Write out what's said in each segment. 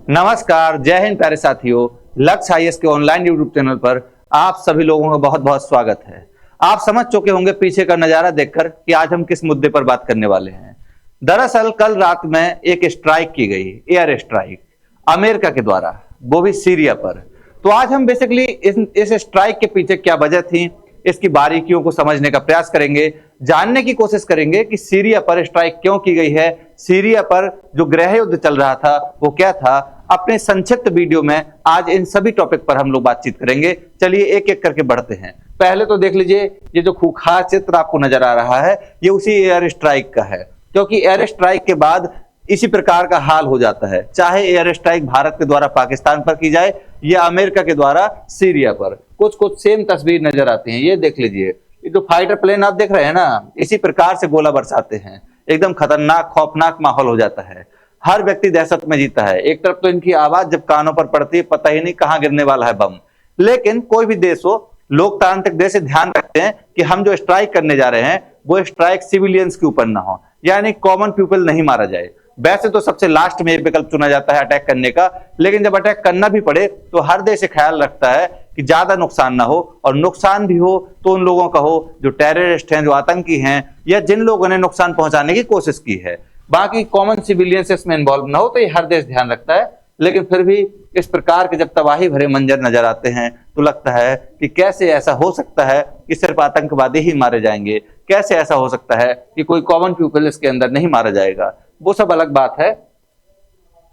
नमस्कार, जय हिंद प्यारे साथियों। लक्ष्य आईएएस के ऑनलाइन यूट्यूब चैनल पर आप सभी लोगों का बहुत बहुत स्वागत है। आप समझ चुके होंगे पीछे का नजारा देखकर कि आज हम किस मुद्दे पर बात करने वाले हैं। दरअसल कल रात में एक स्ट्राइक की गई, एयर स्ट्राइक अमेरिका के द्वारा, वो भी सीरिया पर। तो आज हम बेसिकली इस स्ट्राइक के पीछे क्या वजह थी, इसकी बारीकियों को समझने का प्रयास करेंगे, जानने की कोशिश करेंगे कि सीरिया पर स्ट्राइक क्यों की गई है, सीरिया पर जो गृह युद्ध चल रहा था वो क्या था। अपने संक्षिप्त वीडियो में आज इन सभी टॉपिक पर हम लोग बातचीत करेंगे। चलिए एक एक करके बढ़ते हैं। पहले तो देख लीजिए, ये जो खूंखार चित्र आपको नजर आ रहा है ये उसी एयर स्ट्राइक का है, क्योंकि एयर स्ट्राइक के बाद इसी प्रकार का हाल हो जाता है, चाहे एयर स्ट्राइक भारत के द्वारा पाकिस्तान पर की जाए या अमेरिका के द्वारा सीरिया पर। कुछ कुछ सेम तस्वीर नजर आती हैं। ये देख लीजिए, ये जो फाइटर प्लेन आप देख रहे हैं ना, इसी प्रकार से गोला बरसाते हैं। एकदम खतरनाक खौफनाक माहौल हो जाता है, हर व्यक्ति दहशत में जीता है। एक तरफ तो इनकी आवाज जब कानों पर पड़ती है पता ही नहीं कहां गिरने वाला है बम। लेकिन कोई भी देश हो, लोकतांत्रिक देश, ध्यान रखते हैं कि हम जो स्ट्राइक करने जा रहे हैं वो स्ट्राइक सिविलियंस के ऊपर ना हो, यानी कॉमन पीपल नहीं मारा जाए। वैसे तो सबसे लास्ट में एक विकल्प चुना जाता है अटैक करने का, लेकिन जब अटैक करना भी पड़े तो हर देश ख्याल रखता है कि ज्यादा नुकसान ना हो, और नुकसान भी हो तो उन लोगों का हो जो टेररिस्ट हैं, जो आतंकी हैं, या जिन लोगों ने नुकसान पहुंचाने की कोशिश की है। बाकी कॉमन सिविलियंस इसमें इन्वॉल्व ना हो, तो ये हर देश ध्यान रखता है। लेकिन फिर भी इस प्रकार के जब तबाही भरे मंजर नजर आते हैं तो लगता है कि कैसे ऐसा हो सकता है कि सिर्फ आतंकवादी ही मारे जाएंगे, कैसे ऐसा हो सकता है कि कोई कॉमन पीपल इसके अंदर नहीं मारा जाएगा। वो सब अलग बात है।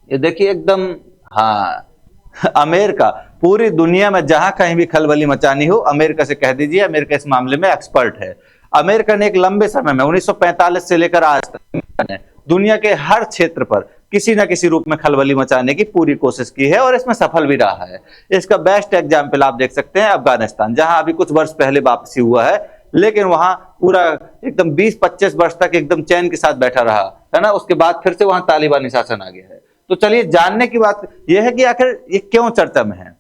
ये देखिए एकदम, हाँ, अमेरिका पूरी दुनिया में जहां कहीं भी खलबली मचानी हो, अमेरिका से कह दीजिए। अमेरिका इस मामले में एक्सपर्ट है। अमेरिका ने एक लंबे समय में 1945 से लेकर आज तक दुनिया के हर क्षेत्र पर किसी न किसी रूप में खलबली मचाने की पूरी कोशिश की है, और इसमें सफल भी रहा है। इसका बेस्ट एग्जाम्पल आप देख सकते हैं अफगानिस्तान, जहां अभी कुछ वर्ष पहले वापसी हुआ है, लेकिन वहां पूरा एकदम 20-25 वर्ष तक एकदम चैन के साथ बैठा रहा है ना। उसके बाद फिर से वहां तालिबानी शासन आ गया है। तो चलिए जानने की बात यह है कि आखिर ये क्यों चर्चा में है,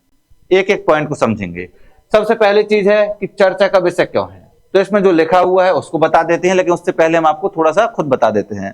एक एक पॉइंट को समझेंगे। सबसे पहली चीज है कि चर्चा का विषय क्यों है, तो इसमें जो लिखा हुआ है उसको बता देते हैं, लेकिन उससे पहले हम आपको थोड़ा सा खुद बता देते हैं।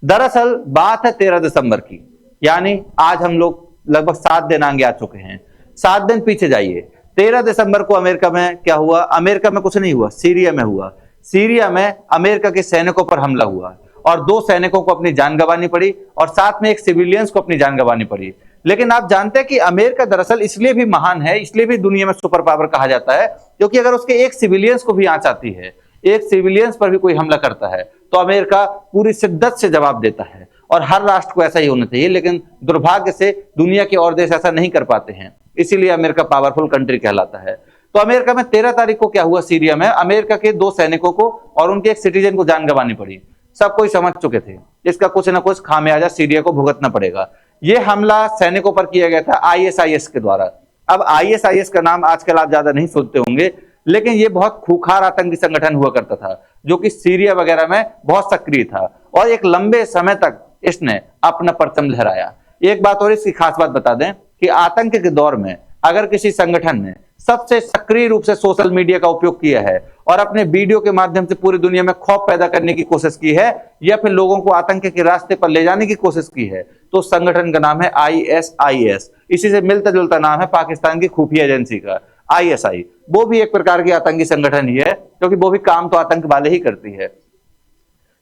दरअसल बात है 13 दिसंबर की, यानी आज हम लोग लगभग 7 दिन आगे आ चुके हैं। 7 दिन पीछे जाइए। 13 दिसंबर को अमेरिका में क्या हुआ? अमेरिका में कुछ नहीं हुआ, सीरिया में हुआ। सीरिया में अमेरिका के सैनिकों पर हमला हुआ और 2 सैनिकों को अपनी जान गंवानी पड़ी, और साथ में एक सिविलियंस को अपनी जान गंवानी पड़ी। लेकिन आप जानते हैं कि अमेरिका दरअसल इसलिए भी महान है, इसलिए भी दुनिया में सुपर पावर कहा जाता है, क्योंकि अगर उसके एक सिविलियंस को भी आंच आती है, एक सिविलियंस पर भी कोई हमला करता है, तो अमेरिका पूरी शिद्दत से जवाब देता है। और हर राष्ट्र को ऐसा ही होना चाहिए, लेकिन दुर्भाग्य से दुनिया के और देश ऐसा नहीं कर पाते हैं, इसीलिए अमेरिका पावरफुल कंट्री कहलाता है। तो अमेरिका में 13 तारीख को क्या हुआ, सीरिया में अमेरिका के 2 सैनिकों को और उनके एक सिटीजन को जान गंवानी पड़ी। सब कोई समझ चुके थे इसका कुछ ना कुछ खामियाजा सीरिया को भुगतना पड़ेगा। यह हमला सैनिकों पर किया गया था आईएसआईएस के द्वारा। अब आईएसआईएस का नाम आजकल आप ज्यादा नहीं सुनते होंगे, लेकिन यह बहुत खूंखार आतंकी संगठन हुआ करता था, जो कि सीरिया वगैरह में बहुत सक्रिय था, और एक लंबे समय तक इसने अपना परचम लहराया। एक बात और इसकी खास बात बता दें कि आतंक के दौर में अगर किसी संगठन ने सबसे सक्रिय रूप से सोशल मीडिया का उपयोग किया है और अपने वीडियो के माध्यम से पूरी दुनिया में खौफ पैदा करने की कोशिश की है, या फिर लोगों को आतंक के रास्ते पर ले जाने की कोशिश की है, तो संगठन का नाम है आईएसआईएस। इसी से मिलता जुलता नाम है पाकिस्तान की खुफिया एजेंसी का, आईएसआई। वो भी एक प्रकार की आतंकी संगठन ही है, क्योंकि वो भी काम तो आतंक वाले ही करती है।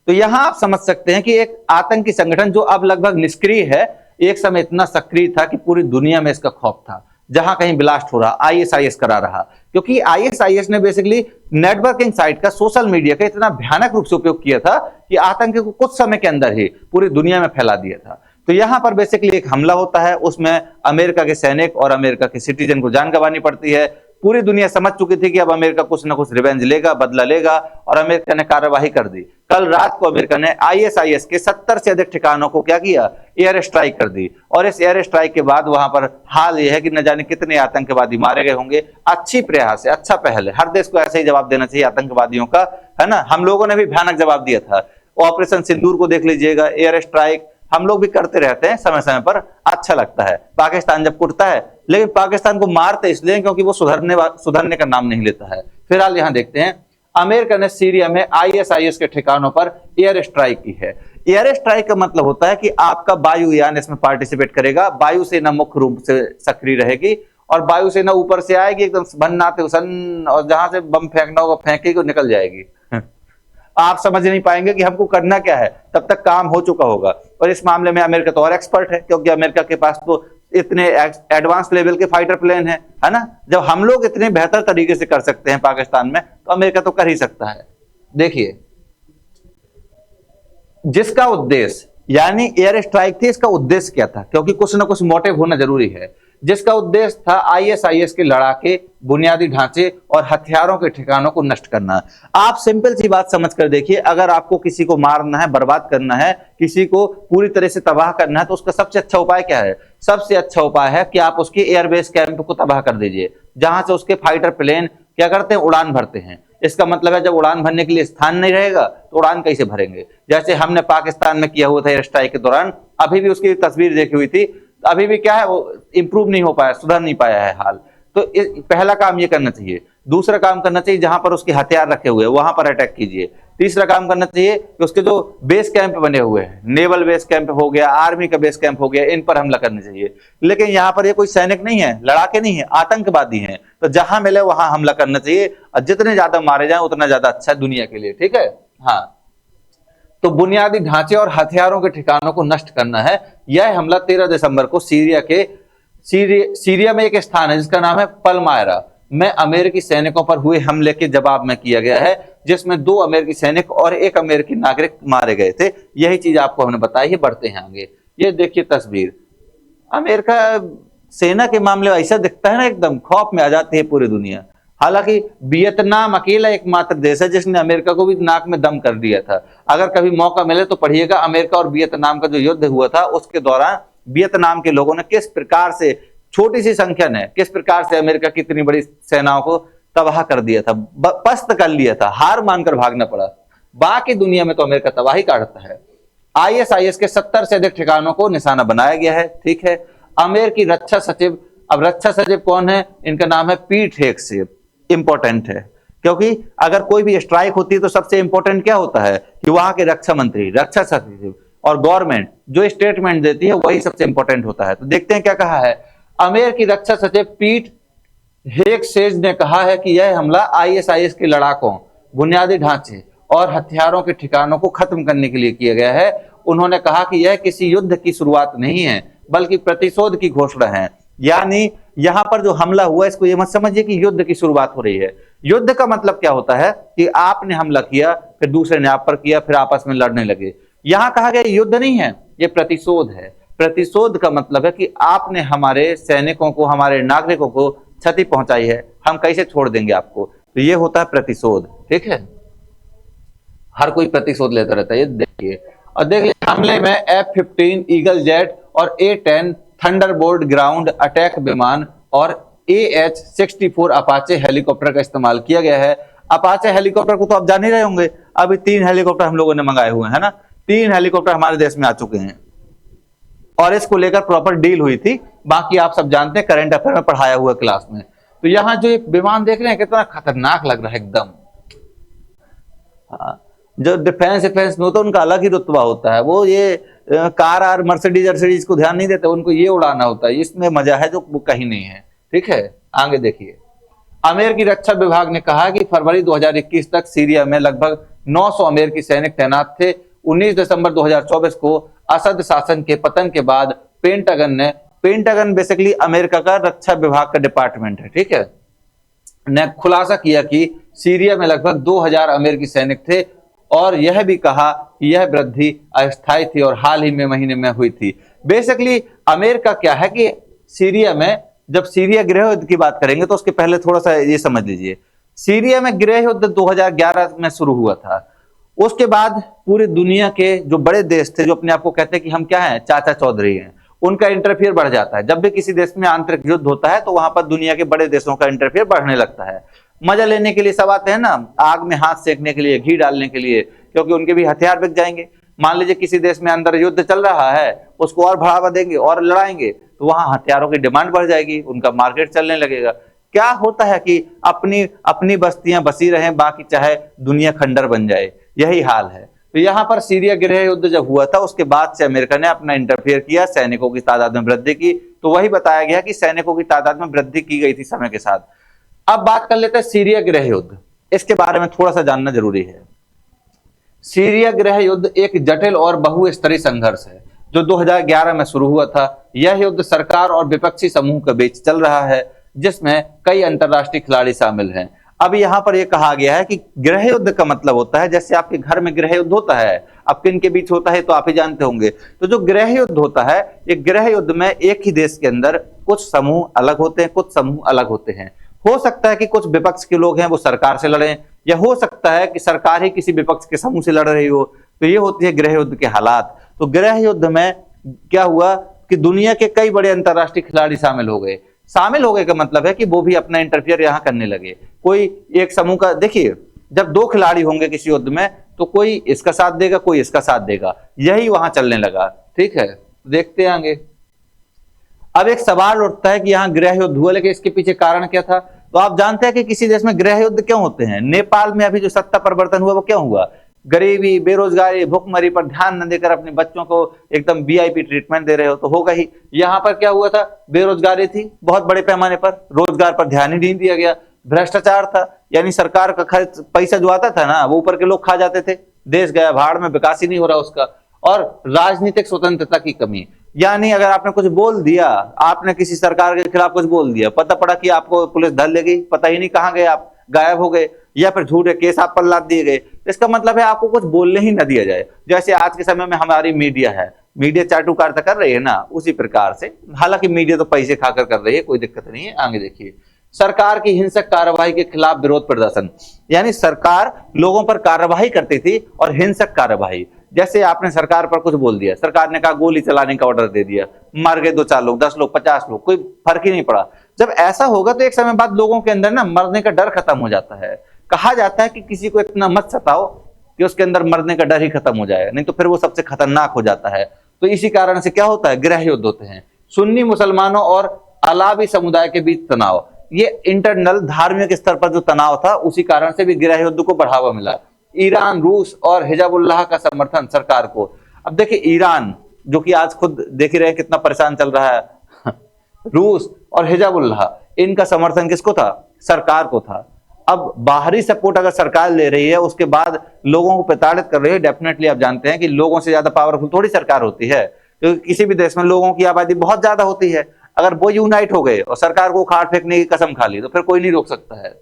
तो यहां आप समझ सकते हैं कि एक आतंकी संगठन जो अब लगभग निष्क्रिय है, एक समय इतना सक्रिय था कि पूरी दुनिया में इसका खौफ था। जहां कहीं ब्लास्ट हो रहा आईएसआईएस करा रहा, क्योंकि आईएसआईएस ने बेसिकली नेटवर्किंग साइट का, सोशल मीडिया का इतना भयानक रूप से उपयोग किया था कि आतंक को कुछ समय के अंदर ही पूरी दुनिया में फैला दिया था। तो यहां पर बेसिकली एक हमला होता है, उसमें अमेरिका के सैनिक और अमेरिका के सिटीजन को जान गंवानी पड़ती है। पूरी दुनिया समझ चुकी थी कि अब अमेरिका कुछ ना कुछ रिवेंज लेगा, बदला लेगा, और अमेरिका ने कार्यवाही कर दी। कल रात को अमेरिका ने आईएसआईएस के 70 से अधिक ठिकानों को क्या किया, एयर स्ट्राइक कर दी। और इस एयर स्ट्राइक के बाद वहां पर हाल यह है कि न जाने कितने आतंकवादी मारे गए होंगे। अच्छी प्रयास है, अच्छा पहल है, हर देश को ऐसे ही जवाब देना चाहिए आतंकवादियों का, है ना। हम लोगों ने भी भयानक जवाब दिया था। ऑपरेशन सिंदूर को देख लीजिएगा, एयर स्ट्राइक हम लोग भी करते रहते हैं समय समय पर, अच्छा लगता है पाकिस्तान जब कुटता है, लेकिन पाकिस्तान को मारते इसलिए क्योंकि वो सुधरने का नाम नहीं लेता है। फिलहाल यहां देखते हैं, अमेरिका ने सीरिया में आईएसआईएस के ठिकानों पर एयर स्ट्राइक की है। एयर स्ट्राइक का मतलब होता है कि आपका वायुयान इसमें पार्टिसिपेट करेगा, वायुसेना मुख्य रूप से सक्रिय रहेगी और वायुसेना ऊपर से आएगी एकदम भन्नाटे उसन, और जहां से बम फेंकना होगा फेंकेगी और निकल जाएगी। आप समझ नहीं पाएंगे कि हमको करना क्या है, तब तक काम हो चुका होगा। और इस मामले में अमेरिका तो और एक्सपर्ट है, क्योंकि अमेरिका के पास तो इतने एडवांस लेवल के फाइटर प्लेन है ना। जब हम लोग इतने बेहतर तरीके से कर सकते हैं पाकिस्तान में, तो अमेरिका तो कर ही सकता है। देखिए, जिसका उद्देश्य यानी एयर स्ट्राइक थी, इसका उद्देश्य क्या था, क्योंकि कुछ ना कुछ मोटिव होना जरूरी है। जिसका उद्देश्य था आईएसआईएस के लड़ाके, बुनियादी ढांचे और हथियारों के ठिकानों को नष्ट करना। आप सिंपल सी बात समझ कर देखिए, अगर आपको किसी को मारना है, बर्बाद करना है, किसी को पूरी तरह से तबाह करना है, तो उसका सबसे अच्छा उपाय क्या है? सबसे अच्छा उपाय है कि आप उसके एयरबेस कैंप को तबाह कर दीजिए, जहां से उसके फाइटर प्लेन क्या करते हैं, उड़ान भरते हैं। इसका मतलब है जब उड़ान भरने के लिए स्थान नहीं रहेगा तो उड़ान कैसे भरेंगे? जैसे हमने पाकिस्तान में किया हुआ था एयर स्ट्राइक के दौरान, अभी भी उसकी तस्वीर देखी हुई थी, अभी भी क्या है, वो इंप्रूव नहीं हो पाया, सुधर नहीं पाया है हाल। तो पहला काम ये करना चाहिए। दूसरा काम करना चाहिए, जहां पर उसके हथियार रखे हुए हैं वहां पर अटैक कीजिए। तीसरा काम करना चाहिए कि उसके जो बेस कैंप बने हुए हैं, नेवल बेस कैंप हो गया, आर्मी का बेस कैंप हो गया, इन पर हमला करना चाहिए। लेकिन यहाँ पर ये कोई सैनिक नहीं है, लड़ाके नहीं है, आतंकवादी हैं, तो जहां मिले वहां हमला करना चाहिए, और जितने ज्यादा मारे जाए उतना ज्यादा अच्छा है दुनिया के लिए, ठीक है। हाँ, तो बुनियादी ढांचे और हथियारों के ठिकानों को नष्ट करना है। यह हमला 13 दिसंबर को सीरिया में एक स्थान है जिसका नाम है पलमायरा में अमेरिकी सैनिकों पर हुए हमले के जवाब में किया गया है, जिसमें 2 अमेरिकी सैनिक और 1 अमेरिकी नागरिक मारे गए थे। यही चीज आपको हमने बताई है। बढ़ते हैं आगे, ये देखिए तस्वीर। अमेरिका सेना के मामले में ऐसा दिखता है ना, एकदम खौफ में आ जाती है पूरी दुनिया। हालांकि वियतनाम अकेला एकमात्र देश है जिसने अमेरिका को भी नाक में दम कर दिया था। अगर कभी मौका मिले तो पढ़िएगा, अमेरिका और वियतनाम का जो युद्ध हुआ था उसके दौरान वियतनाम के लोगों ने किस प्रकार से, छोटी सी संख्या ने किस प्रकार से अमेरिका की इतनी बड़ी सेनाओं को तबाह कर दिया था, पस्त कर लिया था, हार मानकर भागना पड़ा। बाकी दुनिया में तो अमेरिका तबाही काटता है। आईएसआईएस के 70 से अधिक ठिकानों को निशाना बनाया गया है, ठीक है। अमेरिकी रक्षा सचिव, अब रक्षा सचिव कौन है? इनका नाम है पीट हेग्सेस। इंपॉर्टेंट है, क्योंकि अगर कोई भी स्ट्राइक होती है तो सबसे इंपॉर्टेंट क्या होता है कि वहां के रक्षा मंत्री, रक्षा सचिव और गवर्नमेंट जो स्टेटमेंट देती है वही सबसे इंपॉर्टेंट होता है। तो देखते हैं क्या कहा है। अमेरिकी रक्षा सचिव पीट हेग्सेस ने कहा है कि यह हमला आईएसआईएस के लड़ाकों, बुनियादी ढांचे और हथियारों के ठिकानों को खत्म करने के लिए किया गया है। उन्होंने कहा कि यह किसी युद्ध की शुरुआत नहीं है बल्कि प्रतिशोध की घोषणा है। यानी यहां पर जो हमला हुआ इसको ये मत समझिए कि युद्ध की शुरुआत हो रही है। युद्ध का मतलब क्या होता है कि आपने हमला किया, फिर दूसरे ने आप पर किया, फिर आपस में लड़ने लगे। यहां कहा गया युद्ध नहीं है, ये प्रतिशोध है। प्रतिशोध का मतलब है कि आपने हमारे सैनिकों को, हमारे नागरिकों को क्षति पहुंचाई है, हम कैसे छोड़ देंगे आपको। तो ये होता है प्रतिशोध, ठीक है। हर कोई प्रतिशोध लेता रहता है, ये देखिए। और देखिए, हमले में F-15 ईगल जेट और A-10 थंडरबोल्ट ग्राउंड अटैक विमान और AH-64 अपाचे हेलीकॉप्टर का इस्तेमाल किया गया है। अपाचे हेलीकॉप्टर को तो आप जान ही रहे होंगे, अभी 3 हेलीकॉप्टर हम लोगों ने मंगाए हुए हैं ना, 3 हेलीकॉप्टर हमारे देश में आ चुके हैं और इसको लेकर प्रॉपर डील हुई थी। बाकी आप सब जानते हैं, करंट अफेयर में पढ़ाया हुआ क्लास में। तो यहाँ जो एक विमान देख रहे हैं कितना खतरनाक लग रहा है एकदम। हाँ, जो डिफेंस में होता है उनका अलग ही रुतबा होता है। वो ये कार और मर्सिडीज को ध्यान नहीं देते, उनको ये उड़ाना होता है। इसमें मजा है जो वो कहीं नहीं है, ठीक है। आगे देखिए, अमेरिकी रक्षा विभाग ने कहा कि फरवरी 2021 तक सीरिया में लगभग 900 अमेरिकी सैनिक तैनात थे। 19 दिसंबर 2024 को असद शासन के पतन के बाद पेंटागन बेसिकली अमेरिका का रक्षा विभाग का डिपार्टमेंट है, ठीक है, ने खुलासा किया कि सीरिया में लगभग 2000 अमेरिकी सैनिक थे और यह भी कहा कि यह वृद्धि अस्थायी थी और हाल ही में महीने में हुई थी। बेसिकली अमेरिका क्या है कि सीरिया में, जब सीरिया गृह युद्ध की बात करेंगे तो उसके पहले थोड़ा सा ये समझ लीजिए, सीरिया में गृह युद्ध 2011 में शुरू हुआ था। उसके बाद पूरी दुनिया के जो बड़े देश थे, जो अपने आप को कहते हैं कि हम क्या हैं, चाचा चौधरी हैं, उनका इंटरफेयर बढ़ जाता है। जब भी किसी देश में आंतरिक युद्ध होता है तो वहां पर दुनिया के बड़े देशों का इंटरफेयर बढ़ने लगता है। मजा लेने के लिए सब आते हैं ना, आग में हाथ सेकने के लिए, घी डालने के लिए, क्योंकि उनके भी हथियार बिक जाएंगे। मान लीजिए किसी देश में अंदर युद्ध चल रहा है, उसको और बढ़ावा देंगे और लड़ाएंगे, तो वहां हथियारों की डिमांड बढ़ जाएगी, उनका मार्केट चलने लगेगा। क्या होता है कि अपनी अपनी बस्तियां बसी रहें, बाकी चाहे दुनिया खंडर बन जाए, यही हाल है। तो यहाँ पर सीरिया गृह युद्ध जब हुआ था उसके बाद से अमेरिका ने अपना इंटरफेयर किया, सैनिकों की तादाद में वृद्धि की। तो वही बताया गया कि सैनिकों की तादाद में वृद्धि की गई थी समय के साथ। अब बात कर लेते हैं सीरिया गृह युद्ध, इसके बारे में थोड़ा सा जानना जरूरी है। सीरिया गृह युद्ध एक जटिल और बहुस्तरीय संघर्ष है जो 2011 में शुरू हुआ था। यह युद्ध सरकार और विपक्षी समूह के बीच चल रहा है जिसमें कई अंतरराष्ट्रीय खिलाड़ी शामिल हैं। अब यहाँ पर यह कहा गया है कि गृह युद्ध का मतलब होता है जैसे आपके घर में गृह युद्ध होता है, अब किन के बीच होता है तो आप ही जानते होंगे। तो जो गृह युद्ध होता है, एक गृह युद्ध में एक ही देश के अंदर कुछ समूह अलग होते हैं, कुछ समूह अलग होते हैं। हो सकता है कि कुछ विपक्ष के लोग हैं वो सरकार से लड़ें, या हो सकता है कि सरकार ही किसी विपक्ष के समूह से लड़ रही हो। तो ये होती है गृह युद्ध के हालात। तो गृह युद्ध में क्या हुआ कि दुनिया के कई बड़े अंतरराष्ट्रीय खिलाड़ी शामिल हो गए। शामिल हो गए का मतलब है कि वो भी अपना इंटरफियर यहां करने लगे। कोई एक समूह का, देखिए जब दो खिलाड़ी होंगे किसी युद्ध में तो कोई इसका साथ देगा, कोई इसका साथ देगा, यही वहां चलने लगा। ठीक है, देखते हैं आगे। अब एक सवाल उठता है कि यहाँ गृह युद्ध हुआ, लेकिन इसके पीछे कारण क्या था? तो आप जानते हैं कि किसी देश में गृह युद्ध क्यों होते हैं। नेपाल में अभी जो सत्ता परिवर्तन हुआ वो क्यों हुआ? गरीबी, बेरोजगारी, भुखमरी पर ध्यान न देकर अपने बच्चों को एकदम वीआईपी ट्रीटमेंट दे रहे हो तो होगा ही। यहाँ पर क्या हुआ था? बेरोजगारी थी बहुत बड़े पैमाने पर, रोजगार पर ध्यान ही नहीं दिया गया, भ्रष्टाचार था, यानी सरकार का खर्च पैसा जो आता था ना वो ऊपर के लोग खा जाते थे, देश गया भाड़ में, विकास ही नहीं हो रहा उसका। और राजनीतिक स्वतंत्रता की कमी, यानी अगर आपने कुछ बोल दिया, आपने किसी सरकार के खिलाफ कुछ बोल दिया, पता पड़ा कि आपको पुलिस धर ले गई, पता ही नहीं कहाँ गए आप, गायब हो गए, या फिर झूठे केस आप पर लाद दिए गए। इसका मतलब है आपको कुछ बोलने ही न दिया जाए। जैसे आज के समय में हमारी मीडिया है, मीडिया चाटुकारिता कर रही है ना, उसी प्रकार से, हालांकि मीडिया तो पैसे खाकर कर रही है, कोई दिक्कत नहीं है। आगे देखिए, सरकार की हिंसक कार्रवाई के खिलाफ विरोध प्रदर्शन, यानी सरकार लोगों पर कार्रवाई करती थी और हिंसक कार्रवाई, जैसे आपने सरकार पर कुछ बोल दिया, सरकार ने कहा गोली चलाने का ऑर्डर दे दिया, मर गए 2-4 लोग, 10 लोग, 50 लोग, कोई फर्क ही नहीं पड़ा। जब ऐसा होगा तो एक समय बाद लोगों के अंदर ना मरने का डर खत्म हो जाता है। कहा जाता है कि किसी को इतना मत सताओ कि उसके अंदर मरने का डर ही खत्म हो जाए, नहीं तो फिर वो सबसे खतरनाक हो जाता है। तो इसी कारण से क्या होता है, गृह युद्ध होते हैं। सुन्नी मुसलमानों और अलावी समुदाय के बीच तनाव, ये इंटरनल धार्मिक स्तर पर जो तनाव था उसी कारण से भी गृह युद्ध को बढ़ावा मिला। ईरान, रूस और हिजबुल्लाह का समर्थन सरकार को। अब देखिए ईरान जो कि आज खुद देख ही रहे कितना परेशान चल रहा है रूस और हिजबुल्लाह, इनका समर्थन किसको था? सरकार को था। अब बाहरी सपोर्ट अगर सरकार ले रही है उसके बाद लोगों को प्रताड़ित कर रही है, डेफिनेटली आप जानते हैं कि लोगों से ज्यादा पावरफुल थोड़ी सरकार होती है, क्योंकि किसी भी देश में लोगों की आबादी बहुत ज्यादा होती है। अगर वो यूनाइट हो गए और सरकार को उखाड़ फेंकने की कसम खा ली तो फिर कोई नहीं रोक सकता है।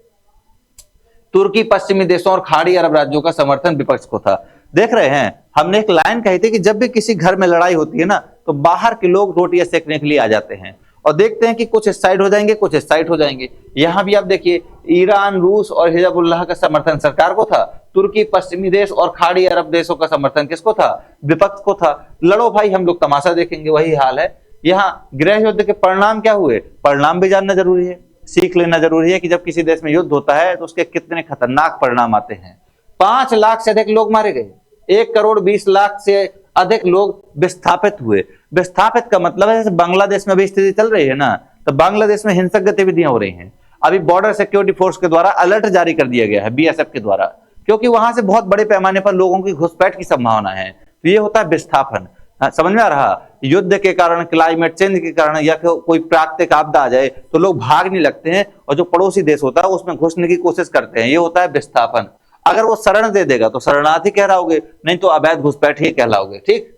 तुर्की, पश्चिमी देशों और खाड़ी अरब राज्यों का समर्थन विपक्ष को था। देख रहे हैं, हमने एक लाइन कही थी कि जब भी किसी घर में लड़ाई होती है ना तो बाहर के लोग रोटियां सेकने के लिए आ जाते हैं और देखते हैं कि कुछ इस साइड हो जाएंगे, कुछ इस साइड हो जाएंगे। यहां भी आप देखिए, ईरान, रूस और हिजबुल्लाह का समर्थन सरकार को था, तुर्की, पश्चिमी देश और खाड़ी अरब देशों का समर्थन किसको था? विपक्ष को था। लड़ो भाई, हम लोग तमाशा देखेंगे, वही हाल है। यहाँ गृह युद्ध के परिणाम क्या हुए, परिणाम भी जानना जरूरी है, सीख लेना जरूरी है कि जब किसी देश में युद्ध होता है तो उसके कितने खतरनाक परिणाम आते हैं। 5 लाख से अधिक लोग मारे गए, 1 करोड़ 20 लाख से अधिक लोग विस्थापित हुए। विस्थापित का मतलब है जैसे बांग्लादेश में अभी स्थिति चल रही है ना, तो बांग्लादेश में हिंसक गतिविधियां हो रही हैं। अभी बॉर्डर सिक्योरिटी फोर्स के द्वारा अलर्ट जारी कर दिया गया है, बीएसएफ के द्वारा, क्योंकि वहां से बहुत बड़े पैमाने पर लोगों की घुसपैठ की संभावना है। तो ये होता है विस्थापन। समझ में आ रहा? युद्ध के कारण, क्लाइमेट चेंज के कारण या कोई प्राकृतिक आपदा आ जाए तो लोग भागने लगते हैं और जो पड़ोसी देश होता है उसमें घुसने की कोशिश करते हैं, ये होता है विस्थापन। अगर वो शरण दे देगा तो शरणार्थी कहलाओगे, नहीं तो अवैध घुसपैठ ही कहलाओगे। ठीक,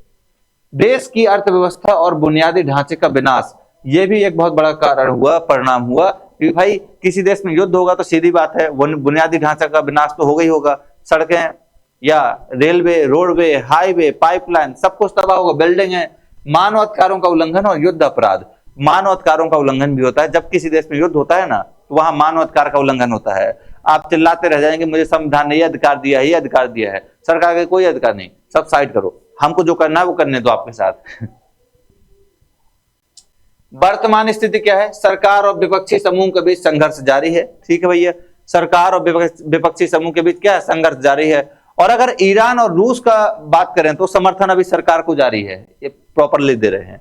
देश की अर्थव्यवस्था और बुनियादी ढांचे का विनाश, ये भी एक बहुत बड़ा कारण हुआ, परिणाम हुआ कि भाई किसी देश में युद्ध होगा तो सीधी बात है बुनियादी ढांचा का विनाश तो होगा ही होगा। सड़कें या रेलवे, रोडवे, हाईवे, पाइपलाइन, सब कुछ तबाह होगा, बिल्डिंग है। मानवाधिकारों का उल्लंघन और युद्ध अपराध, मानवाधिकारों का उल्लंघन भी होता है। जब किसी देश में युद्ध होता है ना तो वहां मानवाधिकार का उल्लंघन होता है। आप चिल्लाते रह जाएंगे मुझे संविधान ने ये अधिकार दिया है, ये अधिकार दिया है, सरकार का कोई अधिकार नहीं, सब साइड करो, हमको जो करना है वो करने दो आपके साथ। वर्तमान स्थिति क्या है? सरकार और विपक्षी समूह के बीच संघर्ष जारी है। ठीक है भैया, सरकार और विपक्षी समूह के बीच क्या है? संघर्ष जारी है। और अगर ईरान और रूस का बात करें तो समर्थन अभी सरकार को जारी है, ये प्रॉपरली दे रहे हैं।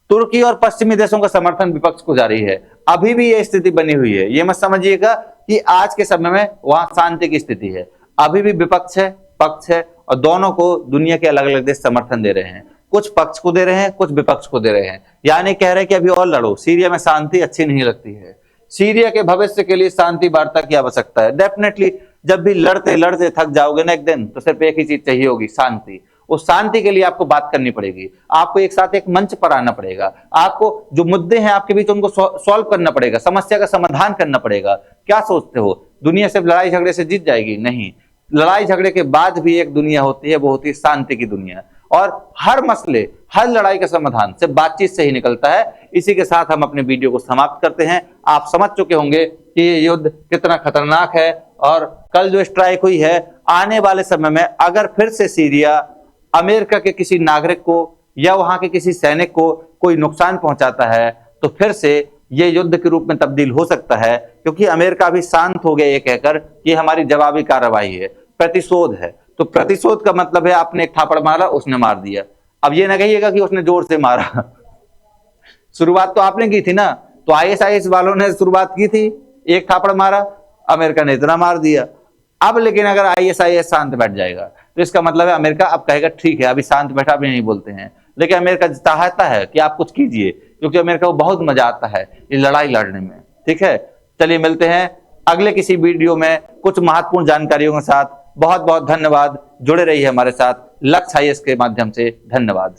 तुर्की और पश्चिमी देशों का समर्थन विपक्ष को जारी है। अभी भी ये स्थिति बनी हुई है। ये मत समझिएगा कि आज के समय में वहां शांति की स्थिति है, अभी भी विपक्ष है, पक्ष है और दोनों को दुनिया के अलग अलग देश समर्थन दे रहे हैं। कुछ पक्ष को दे रहे हैं, कुछ विपक्ष को दे रहे हैं, यानी कह रहे हैं कि अभी और लड़ो, सीरिया में शांति अच्छी नहीं लगती है, सीरिया के भविष्य के लिए शांति वार्ता की आवश्यकता है। डेफिनेटली जब भी लड़ते लड़ते थक जाओगे ना एक दिन, तो सिर्फ एक ही चीज चाहिए होगी, शांति। उस शांति के लिए आपको बात करनी पड़ेगी, आपको एक साथ एक मंच पर आना पड़ेगा, आपको जो मुद्दे हैं आपके बीच उनको सॉल्व करना पड़ेगा, समस्या का समाधान करना पड़ेगा। क्या सोचते हो दुनिया सिर्फ लड़ाई झगड़े से जीत जाएगी? नहीं, लड़ाई झगड़े के बाद भी एक दुनिया होती है, वो होती है शांति की दुनिया। और हर मसले, हर लड़ाई का समाधान सिर्फ बातचीत से ही निकलता है। इसी के साथ हम अपने वीडियो को समाप्त करते हैं। आप समझ चुके होंगे कि ये युद्ध कितना खतरनाक है, और कल जो स्ट्राइक हुई है, आने वाले समय में अगर फिर से सीरिया अमेरिका के किसी नागरिक को या वहां के किसी सैनिक को कोई नुकसान पहुंचाता है, तो फिर से ये युद्ध के रूप में तब्दील हो सकता है, क्योंकि अमेरिका भी शांत हो गया ये कहकर कि हमारी जवाबी कार्रवाई है, प्रतिशोध है। तो प्रतिशोध का मतलब है आपने एक थापड़ मारा, उसने मार दिया। अब ये ना कहिएगा कि उसने जोर से मारा शुरुआत तो आपने की थी ना, तो आईएसआईएस वालों ने शुरुआत की थी, एक थापड़ मारा, अमेरिका ने इतना मार दिया। अब लेकिन अगर आईएसआईएस शांत बैठ जाएगा, तो इसका मतलब है अमेरिका अब कहेगा ठीक है, अभी शांत बैठा, अभी नहीं बोलते हैं। लेकिन अमेरिका चाहता है कि आप कुछ कीजिए, क्योंकि अमेरिका को बहुत मजा आता है ये लड़ाई लड़ने में। ठीक है, चलिए मिलते हैं अगले किसी वीडियो में कुछ महत्वपूर्ण जानकारियों के साथ। बहुत बहुत धन्यवाद, जुड़े रहिए हमारे साथ लक्ष्य आईएएस के माध्यम से। धन्यवाद।